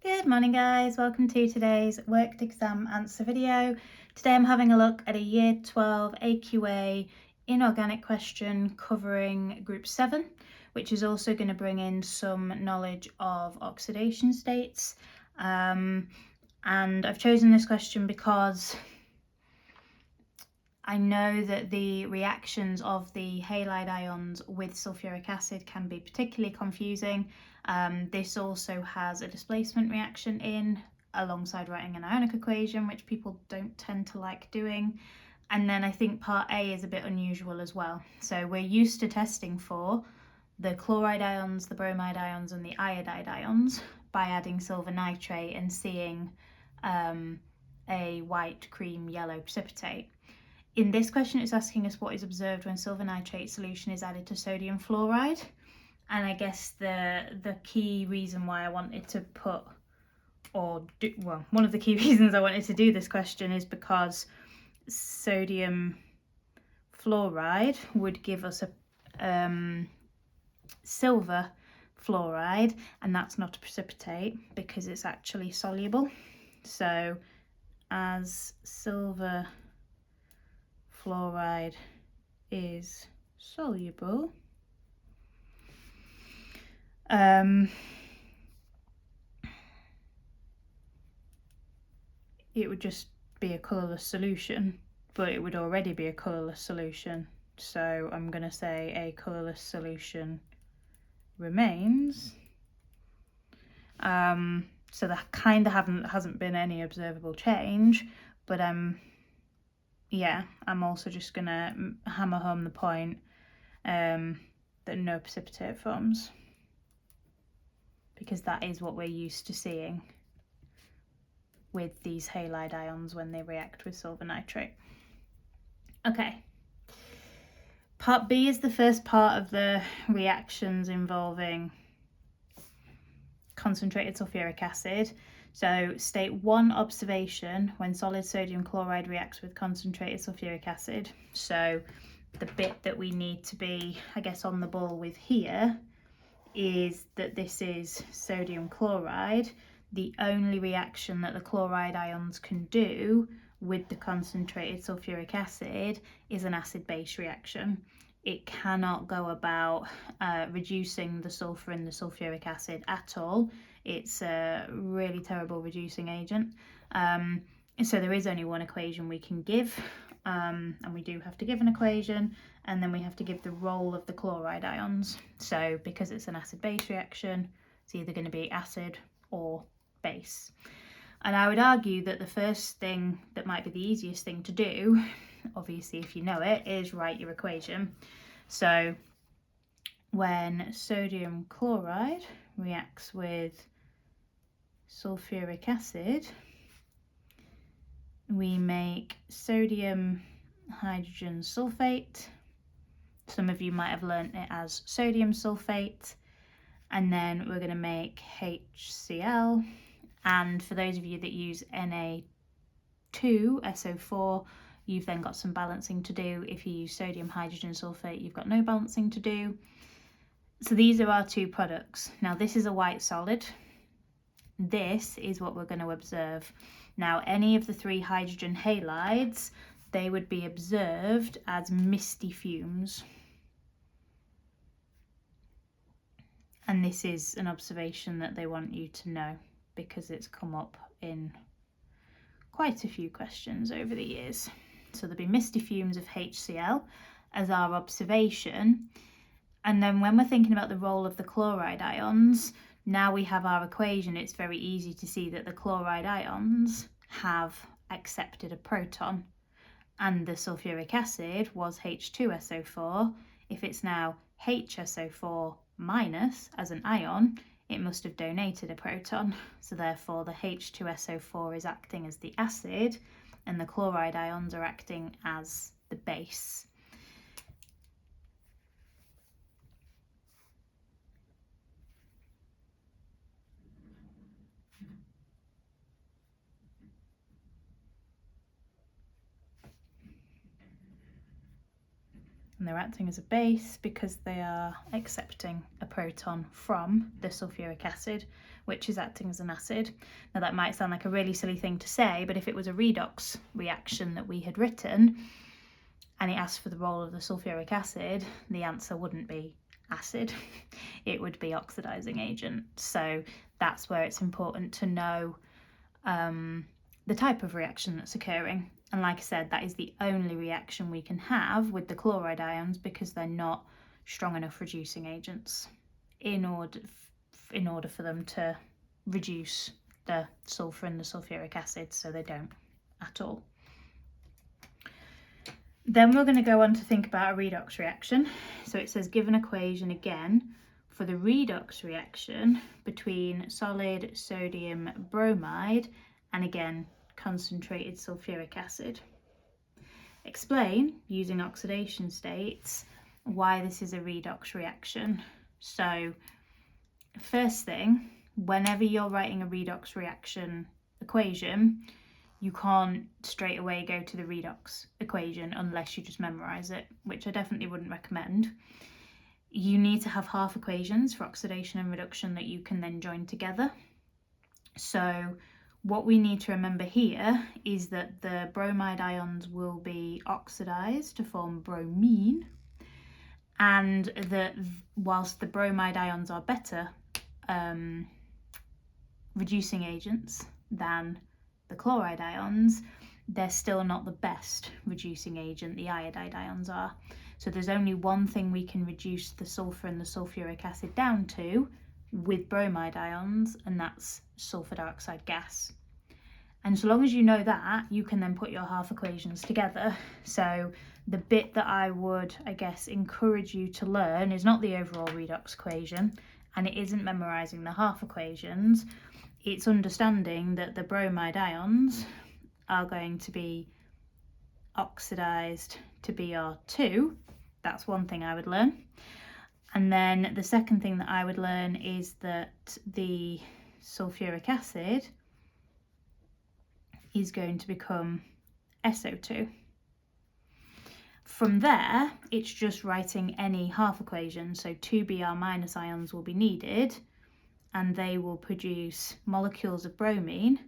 Good morning guys, welcome to today's worked exam answer video. Today I'm having a look at a year 12 AQA inorganic question covering group 7, which is also going to bring in some knowledge of oxidation states. And I've chosen this question because I know that the reactions of the halide ions with sulfuric acid can be particularly confusing. This also has a displacement reaction in, alongside writing an ionic equation, which people don't tend to like doing. And then I think part A is a bit unusual as well. So we're used to testing for the chloride ions, the bromide ions and the iodide ions by adding silver nitrate and seeing a white, cream, yellow precipitate. In this question, it's asking us what is observed when silver nitrate solution is added to sodium fluoride. And I guess the key reason why I wanted to one of the key reasons I wanted to do this question is because sodium fluoride would give us a silver fluoride, and that's not a precipitate because it's actually soluble. So as silver fluoride is soluble, it would just be a colourless solution, but it would already be a colourless solution. So I'm going to say a colourless solution remains. So there kind of hasn't been any observable change, but yeah, I'm also just going to hammer home the point that no precipitate forms, because that is what we're used to seeing with these halide ions when they react with silver nitrate. Okay. Part B is the first part of the reactions involving concentrated sulfuric acid. So state one observation when solid sodium chloride reacts with concentrated sulfuric acid. So the bit that we need to be, I guess, on the ball with here is that this is sodium chloride. The only reaction that the chloride ions can do with the concentrated sulfuric acid is an acid-base reaction. It cannot go about reducing the sulfur in the sulfuric acid at all. It's a really terrible reducing agent. So there is only one equation we can give, and we do have to give an equation, and then we have to give the role of the chloride ions. So because it's an acid-base reaction, it's either going to be acid or base. And I would argue that the first thing that might be the easiest thing to do, obviously if you know it, is write your equation. So when sodium chloride reacts with sulfuric acid, we make sodium hydrogen sulfate. Some of you might have learnt it as sodium sulfate. And then we're going to make HCl. And for those of you that use Na2SO4, you've then got some balancing to do. If you use sodium hydrogen sulfate, you've got no balancing to do. So these are our two products. Now this is a white solid. This is what we're going to observe. Now any of the three hydrogen halides, they would be observed as misty fumes. And this is an observation that they want you to know, because it's come up in quite a few questions over the years. So there'll be misty fumes of HCl as our observation. And then when we're thinking about the role of the chloride ions, now we have our equation, it's very easy to see that the chloride ions have accepted a proton, and the sulfuric acid was H2SO4. If it's now HSO4 minus as an ion, it must have donated a proton. So therefore the H2SO4 is acting as the acid and the chloride ions are acting as the base. and they're acting as a base because they are accepting a proton from the sulfuric acid, which is acting as an acid. Now that might sound like a really silly thing to say, but if it was a redox reaction that we had written and it asked for the role of the sulfuric acid, the answer wouldn't be acid, it would be oxidizing agent. So that's where it's important to know the type of reaction that's occurring. And like I said, that is the only reaction we can have with the chloride ions because they're not strong enough reducing agents in order for them to reduce the sulfur and the sulfuric acid, so they don't at all. Then we're going to go on to think about a redox reaction. So it says give an equation again for the redox reaction between solid sodium bromide and again concentrated sulfuric acid. Explain using oxidation states why this is a redox reaction. So first thing, whenever you're writing a redox reaction equation, you can't straight away go to the redox equation unless you just memorize it, which I definitely wouldn't recommend. You need to have half equations for oxidation and reduction that you can then join together. So what we need to remember here is that the bromide ions will be oxidized to form bromine, and that whilst the bromide ions are better reducing agents than the chloride ions, they're still not the best reducing agent, the iodide ions are. So there's only one thing we can reduce the sulfur and the sulfuric acid down to with bromide ions, and that's sulfur dioxide gas. And so long as you know that, you can then put your half equations together. So the bit that I would, I guess, encourage you to learn is not the overall redox equation, and it isn't memorizing the half equations. It's understanding that the bromide ions are going to be oxidized to Br2. That's one thing I would learn. And then the second thing that I would learn is that the sulfuric acid is going to become SO2. From there, it's just writing any half equation. So 2 Br- ions will be needed, and they will produce molecules of bromine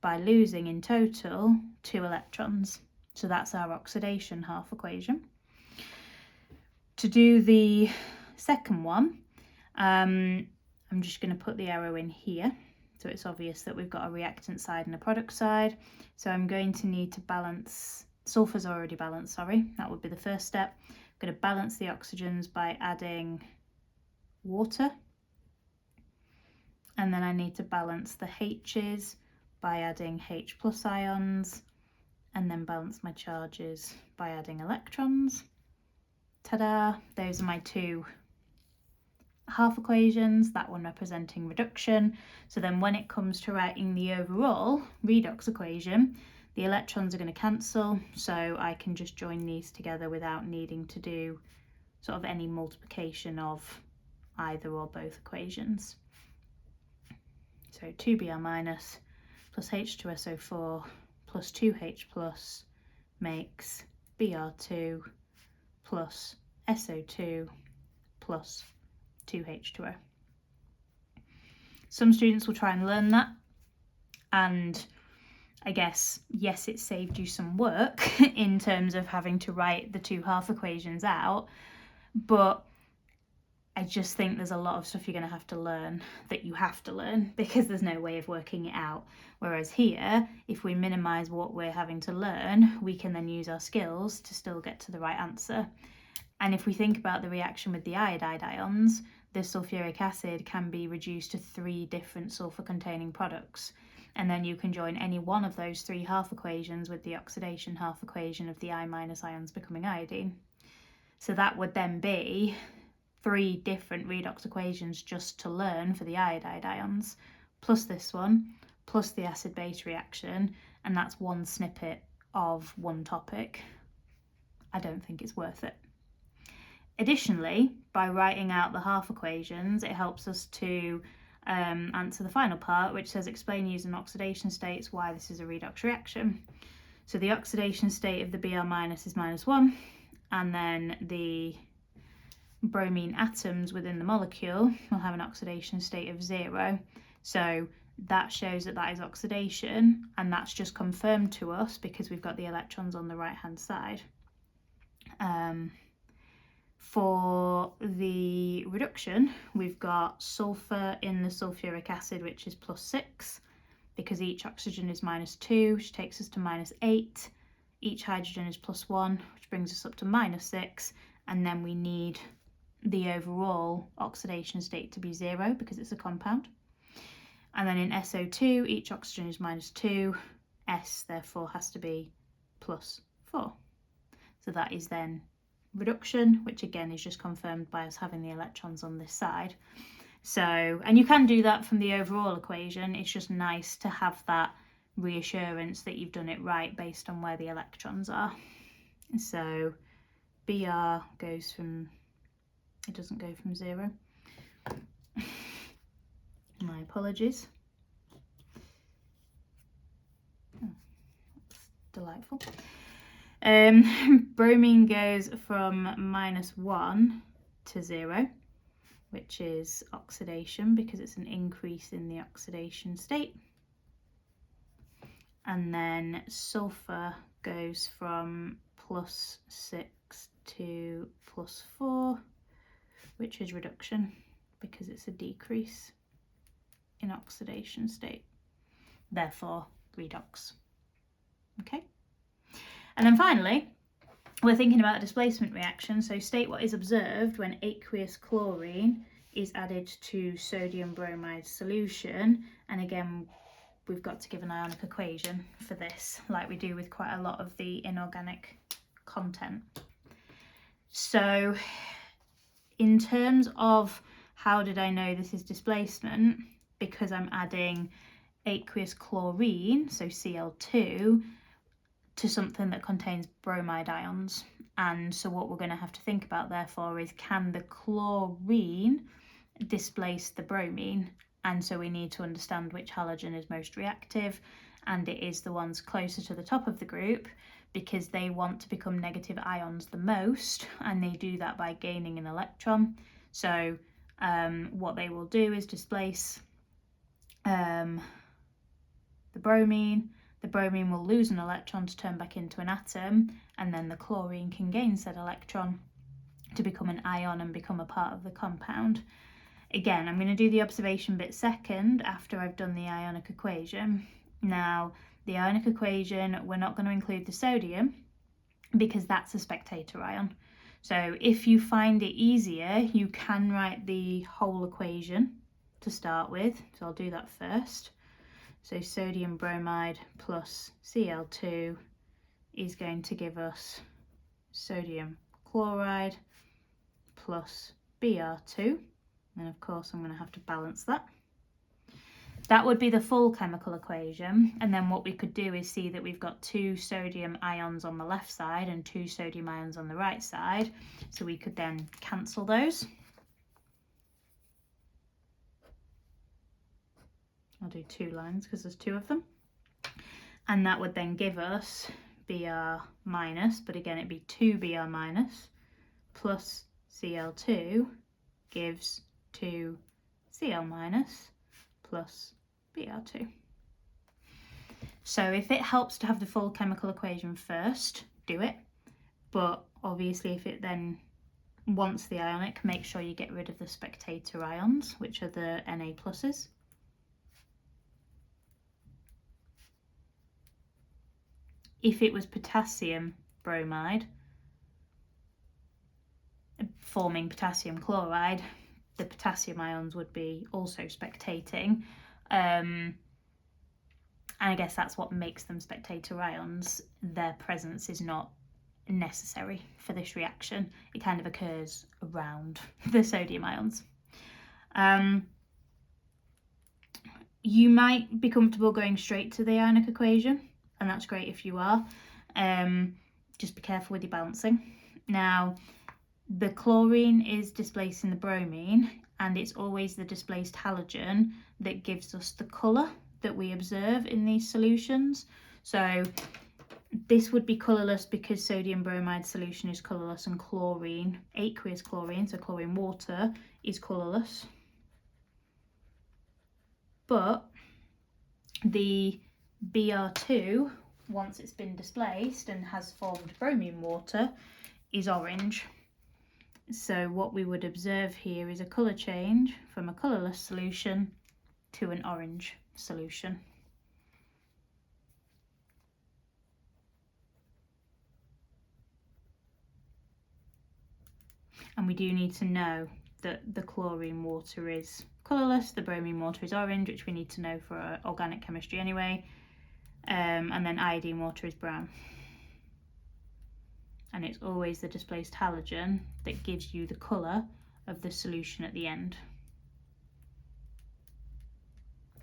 by losing in total 2 electrons. So that's our oxidation half equation. To do the second one, I'm just going to put the arrow in here so it's obvious that we've got a reactant side and a product side. So I'm going to need to balance, sulfur's already balanced, sorry, that would be the first step. I'm going to balance the oxygens by adding water, and then I need to balance the H's by adding H+ ions, and then balance my charges by adding electrons. Ta-da! Those are my two half equations, that one representing reduction. So then when it comes to writing the overall redox equation, the electrons are going to cancel, so I can just join these together without needing to do sort of any multiplication of either or both equations. So 2Br- plus H2SO4 plus 2H plus makes Br2 plus SO2 plus 2H2O. Some students will try and learn that, and I guess, yes, it saved you some work in terms of having to write the two half equations out, but I just think there's a lot of stuff you're going to have to learn that you have to learn because there's no way of working it out. Whereas here, if we minimise what we're having to learn, we can then use our skills to still get to the right answer. And if we think about the reaction with the iodide ions, the sulfuric acid can be reduced to 3 different sulfur-containing products. And then you can join any one of those 3 half equations with the oxidation half equation of the I- ions becoming iodine. So that would then be 3 different redox equations just to learn for the iodide ions, plus this one, plus the acid-base reaction, and that's one snippet of one topic. I don't think it's worth it. Additionally, by writing out the half equations, it helps us to answer the final part, which says explain using oxidation states why this is a redox reaction. So the oxidation state of the Br- is -1, and then the bromine atoms within the molecule will have an oxidation state of 0. So that shows that that is oxidation, and that's just confirmed to us because we've got the electrons on the right hand side. For the reduction, we've got sulfur in the sulfuric acid, which is +6, because each oxygen is -2, which takes us to -8. Each hydrogen is +1, which brings us up to -6, and then we need the overall oxidation state to be 0 because it's a compound. And then in SO2, each oxygen is -2, S therefore has to be +4. So that is then reduction, which again is just confirmed by us having the electrons on this side. So, and you can do that from the overall equation, it's just nice to have that reassurance that you've done it right based on where the electrons are. So Br goes from, it doesn't go from 0. My apologies. Oh, that's delightful. Bromine goes from -1 to 0, which is oxidation because it's an increase in the oxidation state. And then sulfur goes from +6 to +4, which is reduction because it's a decrease in oxidation state, therefore redox. Okay. And then finally, we're thinking about a displacement reaction. So state what is observed when aqueous chlorine is added to sodium bromide solution. And again, we've got to give an ionic equation for this, like we do with quite a lot of the inorganic content. So in terms of how did I know this is displacement, because I'm adding aqueous chlorine, so Cl2, to something that contains bromide ions. And so what we're going to have to think about therefore is, can the chlorine displace the bromine? And so we need to understand which halogen is most reactive, and it is the ones closer to the top of the group because they want to become negative ions the most, and they do that by gaining an electron. So what they will do is displace the bromine. The bromine will lose an electron to turn back into an atom, and then the chlorine can gain said electron to become an ion and become a part of the compound. Again, I'm going to do the observation bit second after I've done the ionic equation. Now, the ionic equation, we're not going to include the sodium because that's a spectator ion. So if you find it easier, you can write the whole equation to start with. So I'll do that first. So sodium bromide plus Cl2 is going to give us sodium chloride plus Br2. And of course I'm going to have to balance that. That would be the full chemical equation. And then what we could do is see that we've got 2 sodium ions on the left side and 2 sodium ions on the right side. So we could then cancel those. I'll do 2 lines because there's 2 of them. And that would then give us Br minus, but again it'd be 2 Br minus plus Cl2 gives 2 Cl minus plus Br2. So if it helps to have the full chemical equation first, do it. But obviously if it then wants the ionic, make sure you get rid of the spectator ions, which are the Na pluses. If it was potassium bromide forming potassium chloride, the potassium ions would be also spectating. And I guess that's what makes them spectator ions. Their presence is not necessary for this reaction. It kind of occurs around the sodium ions. You might be comfortable going straight to the ionic equation, and that's great if you are. Just be careful with your balancing. Now, the chlorine is displacing the bromine, and it's always the displaced halogen that gives us the colour that we observe in these solutions. So This would be colourless because sodium bromide solution is colourless and chlorine, aqueous chlorine, so chlorine water, is colourless. But the Br2, once it's been displaced and has formed bromine water, is orange. So what we would observe here is a colour change from a colourless solution to an orange solution. And we do need to know that the chlorine water is colourless, the bromine water is orange, which we need to know for our organic chemistry anyway, and then iodine water is brown. And it's always the displaced halogen that gives you the colour of the solution at the end.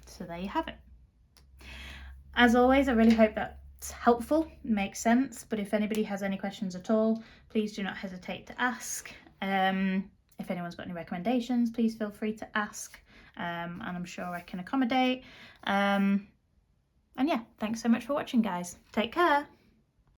So there you have it. As always, I really hope that's helpful, makes sense, but if anybody has any questions at all, please do not hesitate to ask. If anyone's got any recommendations, please feel free to ask, and I'm sure I can accommodate. And yeah, thanks so much for watching, guys. Take care.